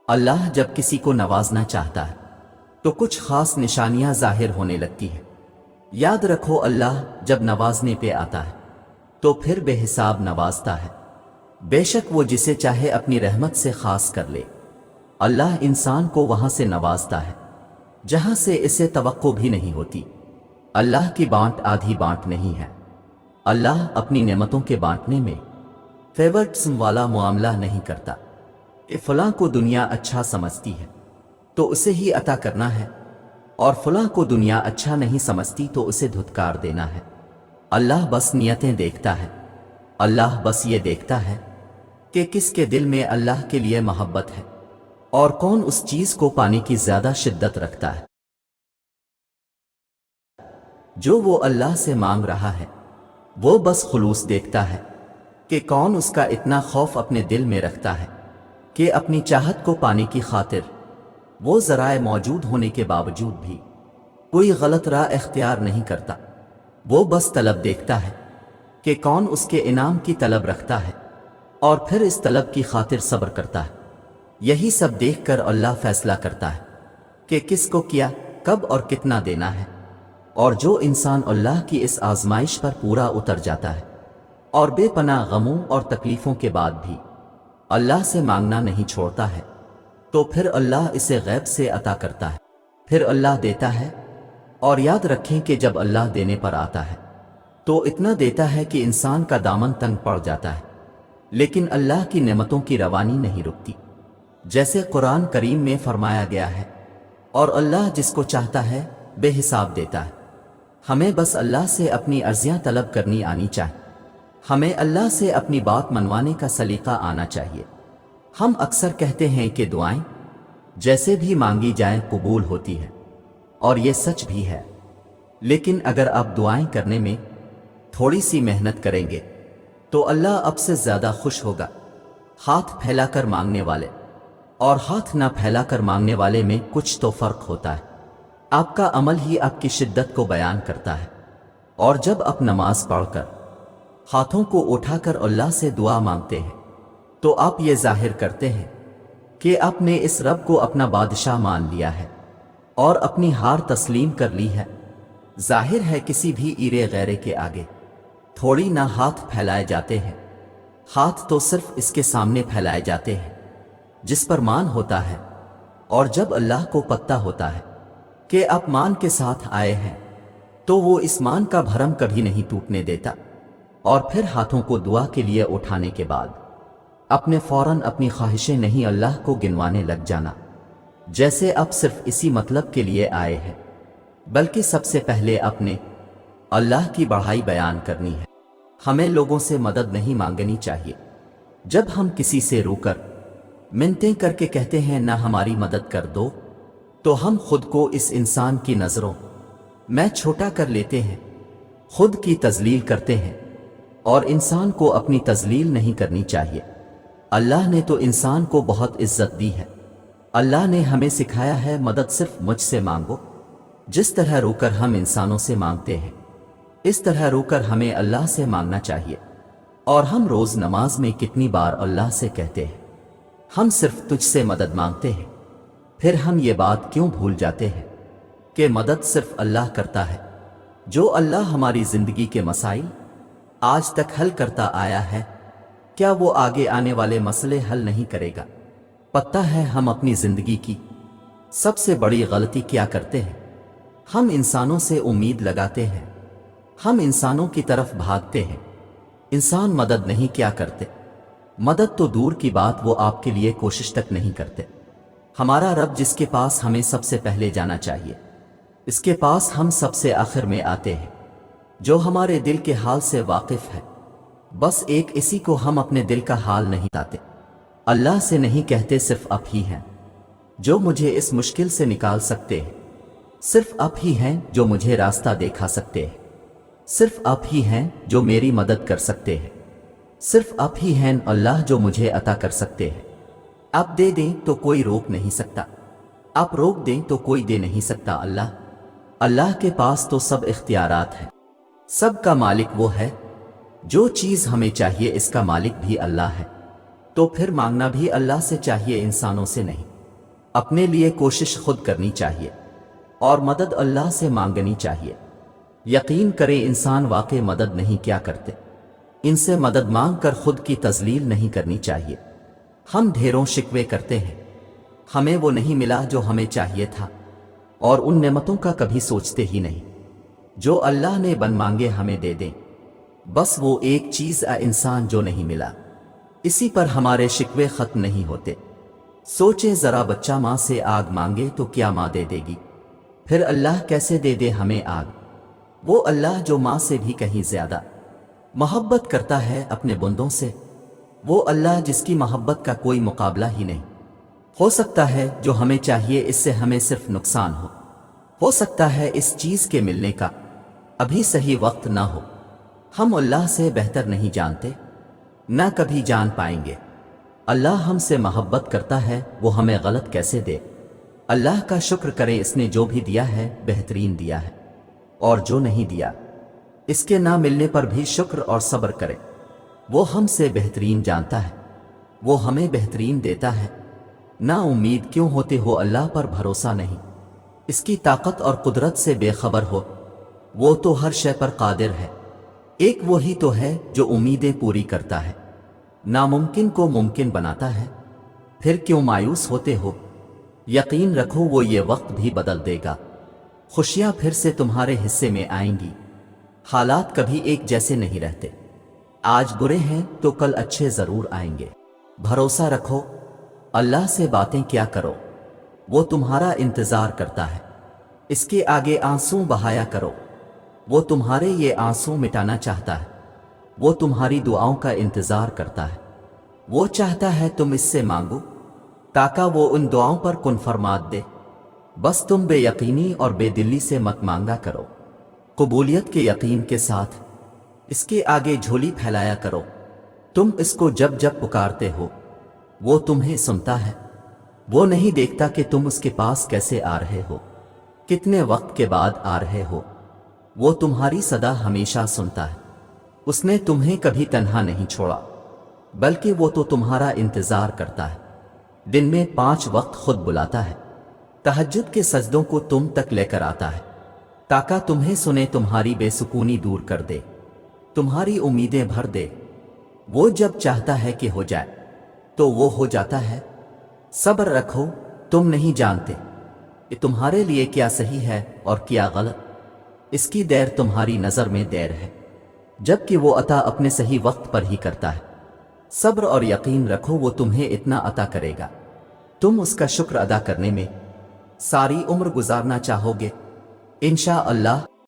अल्लाह जब किसी को नवाजना चाहता है तो कुछ खास निशानियां जाहिर होने लगती है। याद रखो, अल्लाह जब नवाजने पे आता है तो फिर बेहिसाब नवाजता है। बेशक वो जिसे चाहे अपनी रहमत से खास कर ले। अल्लाह इंसान को वहां से नवाजता है जहां से इसे तवक्को भी नहीं होती। अल्लाह की बांट आधी बांट नहीं है। अल्लाह अपनी नेमतों के बांटने में फेवरिटिज्म वाला मामला नहीं करता कि फलां को दुनिया अच्छा समझती है तो उसे ही अता करना है और फलां को दुनिया अच्छा नहीं समझती तो उसे धुतकार देना है। अल्लाह बस नियतें देखता है। अल्लाह बस ये देखता है कि किसके दिल में अल्लाह के लिए मोहब्बत है और कौन उस चीज को पाने की ज्यादा शिद्दत रखता है जो वो अल्लाह से मांग रहा है। वो बस खुलूस देखता है कि कौन उसका इतना खौफ अपने दिल में रखता है कि अपनी चाहत को पाने की खातिर वो ज़राए मौजूद होने के बावजूद भी कोई गलत राह इख्तियार नहीं करता। वो बस तलब देखता है कि कौन उसके इनाम की तलब रखता है और फिर इस तलब की खातिर सब्र करता है। यही सब देखकर अल्लाह फैसला करता है कि किसको क्या, कब और कितना देना है। और जो इंसान अल्लाह की इस आजमाइश पर पूरा उतर जाता है और बेपनाह गमों और तकलीफों के बाद भी अल्लाह से मांगना नहीं छोड़ता है तो फिर अल्लाह इसे गैब से अता करता है। फिर अल्लाह देता है। और याद रखें कि जब अल्लाह देने पर आता है तो इतना देता है कि इंसान का दामन तंग पड़ जाता है, लेकिन अल्लाह की नेमतों की रवानी नहीं रुकती, जैसे कुरान करीम में फरमाया गया है। और अल्लाह जिसको चाहता है बेहिसाब देता है। हमें बस अल्लाह से अपनी अर्जियां तलब करनी आनी चाहिए। हमें अल्लाह से अपनी बात मनवाने का सलीका आना चाहिए। हम अक्सर कहते हैं कि दुआएं जैसे भी मांगी जाएं कबूल होती है, और ये सच भी है। लेकिन अगर आप दुआएं करने में थोड़ी सी मेहनत करेंगे तो अल्लाह अब से ज्यादा खुश होगा। हाथ फैलाकर मांगने वाले और हाथ ना फैलाकर मांगने वाले में कुछ तो फर्क होता है। आपका अमल ही आपकी शिद्दत को बयान करता है। और जब आप नमाज पढ़कर हाथों को उठाकर अल्लाह से दुआ मांगते हैं तो आप ये जाहिर करते हैं कि आपने इस रब को अपना बादशाह मान लिया है और अपनी हार तस्लीम कर ली है। जाहिर है किसी भी ईरे गैरे के आगे थोड़ी ना हाथ फैलाए जाते हैं। हाथ तो सिर्फ इसके सामने फैलाए जाते हैं जिस पर मान होता है। और जब अल्लाह को पता होता है कि आप मान के साथ आए हैं तो वो इस मान का भरम कभी नहीं टूटने देता। और फिर हाथों को दुआ के लिए उठाने के बाद अपने फौरन अपनी ख्वाहिशें नहीं अल्लाह को गिनवाने लग जाना, जैसे आप सिर्फ इसी मतलब के लिए आए हैं, बल्कि सबसे पहले अपने अल्लाह की बढ़ाई बयान करनी है। हमें लोगों से मदद नहीं मांगनी चाहिए। जब हम किसी से रूकर मिन्नतें करके कहते हैं ना हमारी मदद कर दो, तो हम खुद को इस इंसान की नजरों में छोटा कर लेते हैं, खुद की तजलील करते हैं। और इंसान को अपनी तजलील नहीं करनी चाहिए। अल्लाह ने तो इंसान को बहुत इज्जत दी है। अल्लाह ने हमें सिखाया है मदद सिर्फ मुझसे मांगो। जिस तरह रोकर हम इंसानों से मांगते हैं, इस तरह रोकर हमें अल्लाह से मांगना चाहिए। और हम रोज नमाज में कितनी बार अल्लाह से कहते हैं हम सिर्फ तुझसे मदद मांगते हैं। फिर हम ये बात क्यों भूल जाते हैं कि मदद सिर्फ अल्लाह करता है। जो अल्लाह हमारी जिंदगी के मसाइल आज तक हल करता आया है, क्या वो आगे आने वाले मसले हल नहीं करेगा? पता है हम अपनी जिंदगी की सबसे बड़ी गलती क्या करते हैं? हम इंसानों से उम्मीद लगाते हैं, हम इंसानों की तरफ भागते हैं। इंसान मदद नहीं क्या करते। मदद तो दूर की बात, वो आपके लिए कोशिश तक नहीं करते। हमारा रब जिसके पास हमें सबसे पहले जाना चाहिए, इसके पास हम सबसे आखिर में आते हैं, जो हमारे दिल के हाल से वाकिफ है। बस एक इसी को हम अपने दिल का हाल नहीं बताते। अल्लाह से नहीं कहते सिर्फ आप ही हैं जो मुझे इस मुश्किल से निकाल सकते हैं, सिर्फ आप ही हैं जो मुझे रास्ता दिखा सकते हैं, सिर्फ आप ही हैं जो मेरी मदद कर सकते हैं, सिर्फ आप ही हैं अल्लाह जो मुझे अता कर सकते हैं। आप दे दें तो कोई रोक नहीं सकता, आप रोक दें तो कोई दे नहीं सकता। अल्लाह के पास तो सब इख्तियारात है। सबका मालिक वो है। जो चीज हमें चाहिए इसका मालिक भी अल्लाह है। तो फिर मांगना भी अल्लाह से चाहिए, इंसानों से नहीं। اپنے لیے کوشش خود کرنی چاہیے اور مدد اللہ سے مانگنی چاہیے۔ یقین کریں انسان واقع مدد نہیں کیا کرتے، ان سے مدد مانگ کر خود کی تذلیل نہیں کرنی چاہیے۔ ہم ڈھیروں شکوے کرتے ہیں، ہمیں وہ نہیں ملا جو ہمیں چاہیے تھا، اور ان نعمتوں کا کبھی سوچتے ہی نہیں جو اللہ نے بن مانگے ہمیں دے دیں۔ بس وہ ایک چیز انسان جو نہیں ملا، اسی پر ہمارے شکوے ختم نہیں ہوتے۔ سوچیں ذرا، بچہ ماں سے آگ مانگے تو کیا ماں دے دے گی؟ پھر اللہ کیسے دے دے ہمیں آگ؟ وہ اللہ جو ماں سے بھی کہیں زیادہ محبت کرتا ہے اپنے بندوں سے، وہ اللہ جس کی محبت کا کوئی مقابلہ ہی نہیں۔ ہو سکتا ہے جو ہمیں چاہیے اس سے ہمیں صرف نقصان ہو سکتا ہے اس چیز کے ملنے کا ابھی صحیح وقت نہ ہو۔ ہم اللہ سے بہتر نہیں جانتے، نہ کبھی جان پائیں گے۔ اللہ ہم سے محبت کرتا ہے، وہ ہمیں غلط کیسے دے؟ اللہ کا شکر کریں، اس نے جو بھی دیا ہے بہترین دیا ہے، اور جو نہیں دیا اس کے نہ ملنے پر بھی شکر اور صبر کریں۔ وہ ہم سے بہترین جانتا ہے، وہ ہمیں بہترین دیتا ہے۔ نا امید کیوں ہوتے ہو؟ اللہ پر بھروسہ نہیں، اس کی طاقت اور قدرت سے بے خبر ہو؟ وہ تو ہر شے پر قادر ہے۔ ایک وہی تو ہے جو امیدیں پوری کرتا ہے، ناممکن کو ممکن بناتا ہے۔ پھر کیوں مایوس ہوتے ہو؟ یقین رکھو وہ یہ وقت بھی بدل دے گا، خوشیاں پھر سے تمہارے حصے میں آئیں گی۔ حالات کبھی ایک جیسے نہیں رہتے، آج برے ہیں تو کل اچھے ضرور آئیں گے۔ بھروسہ رکھو، اللہ سے باتیں کیا کرو، وہ تمہارا انتظار کرتا ہے۔ اس کے آگے آنسو بہایا کرو، وہ تمہارے یہ آنسو مٹانا چاہتا ہے۔ وہ تمہاری دعاؤں کا انتظار کرتا ہے، وہ چاہتا ہے تم اس سے مانگو تاکہ وہ ان دعاؤں پر کن فرمات دے۔ بس تم بے یقینی اور بے دلی سے مت مانگا کرو، قبولیت کے یقین کے ساتھ اس کے آگے جھولی پھیلایا کرو۔ تم اس کو جب جب پکارتے ہو وہ تمہیں سنتا ہے، وہ نہیں دیکھتا کہ تم اس کے پاس کیسے آ رہے ہو، کتنے وقت کے بعد آ رہے ہو۔ وہ تمہاری صدا ہمیشہ سنتا ہے، اس نے تمہیں کبھی تنہا نہیں چھوڑا، بلکہ وہ تو تمہارا انتظار کرتا ہے۔ دن میں 5 وقت خود بلاتا ہے، تہجد کے سجدوں کو تم تک لے کر آتا ہے تاکہ تمہیں سنے، تمہاری بے سکونی دور کر دے، تمہاری امیدیں بھر دے۔ وہ جب چاہتا ہے کہ ہو جائے تو وہ ہو جاتا ہے۔ صبر رکھو، تم نہیں جانتے کہ تمہارے لیے کیا صحیح ہے اور کیا غلط، اس کی دیر تمہاری نظر میں دیر ہے، جبکہ وہ عطا اپنے صحیح وقت پر ہی کرتا ہے۔ صبر اور یقین رکھو، وہ تمہیں اتنا عطا کرے گا، تم اس کا شکر ادا کرنے میں ساری عمر گزارنا چاہو گے انشاءاللہ۔